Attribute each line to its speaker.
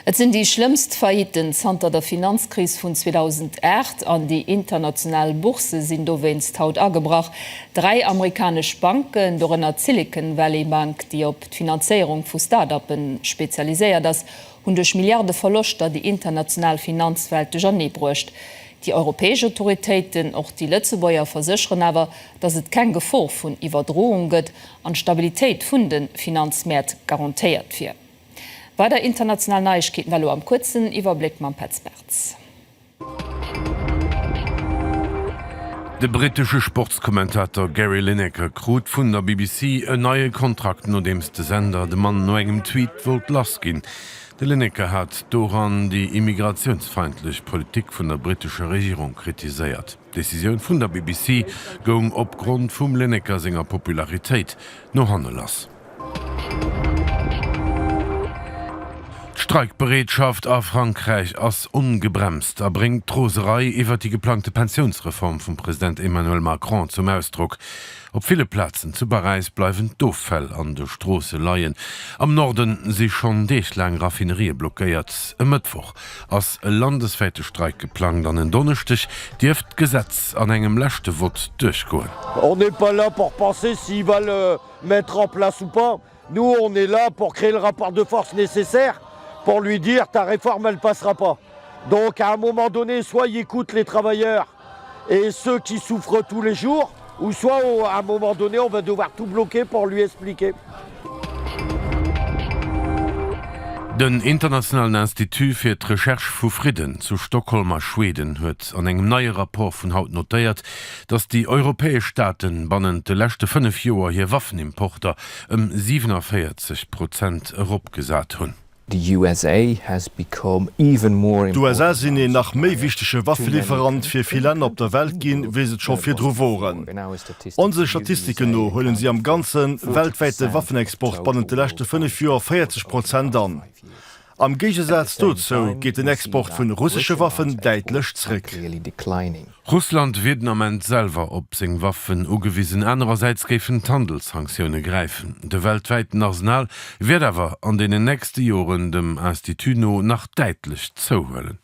Speaker 1: Et sind die schlimmst Failliten zanter der Finanzkrise von 2008 an die internationalen Börse sind dowenst haut angebracht. 3 amerikanische Banken, darunter Silicon Valley Bank, die auf die Finanzierung von Start-upen spezialisiert, das 100 Milliarden Verluste die internationale Finanzwelt schon nie bräuchte. Die europäischen Autoritäten, auch die Lützebäuer versichern aber, dass es kein Gefahr von Überdrohung gibt und Stabilität von den Finanzmärkten garantiert wird. Bei der internationalen Neuigkeiten war am kurzen Überblick man Petzberz.
Speaker 2: Der britische Sportskommentator Gary Lineker krut vun der BBC en neue Kontrakt no demste Sender de Mann no engem Tweet wollt las gin. De Lineker hat doran die immigrationsfeindliche Politik vun der britische Regierung kritisiert. Decision vun der BBC gong opgrund vum Lineker senger Popularitéit no hanne lass. Streikberedschaft a Frankreich ass ungebremst bringt Troserei iwwer die geplante Pensionsreform vom Präsident Emmanuel Macron zum Ausdruck. Op viele Plätzen zu Paris bleiwen Dofell an der Strosse leiien. Am Norden sich schon deechlang Raffinerie blockiert. Im Mittwoch ass e landesweite Streik geplant an den Donnerstag Dieft Gesetz an engem lächte Wort durchgoen.
Speaker 3: On n'est pas là pour penser s'ils va le mettre en place ou pas. Nous, on est là pour créer le rapport de force nécessaire pour lui dire ta réforme elle passera pas. Donc à un moment donné, soit il écoute les travailleurs et ceux qui souffrent tous les jours, ou soit à un moment donné on va devoir tout bloquer pour lui expliquer.
Speaker 2: Den Internationalen Institut fir d' Recherche vu Frieden zu Stockholmer Schweden huet an engem neue Rapport vun Haut notéiert, dats die europäesch Staaten bannen de lächte 5 Joer hier Waffenimporter 47% eropgesat hunn.
Speaker 4: The USA has become even more important.
Speaker 5: Die USA sind nach méi wichtige Waffenlieferant fir viele Länder op der Welt gin, wie se schon fir Droworen. Unsere Statistiken no holen sie am ganzen weltweite Waffenexport bannen de lächte 5 Joer 40% an. Am Gegensatz dazu geht den Export von russischen Waffen deutlich zurück.
Speaker 2: Russland wird am Ende selber op seg Waffen ugewiesen, andererseits gefen Handelssanktionen greifen. De weltweiten Arsenal wird aber an den nächsten Jahren dem Institut noch deutlich zuhöllen.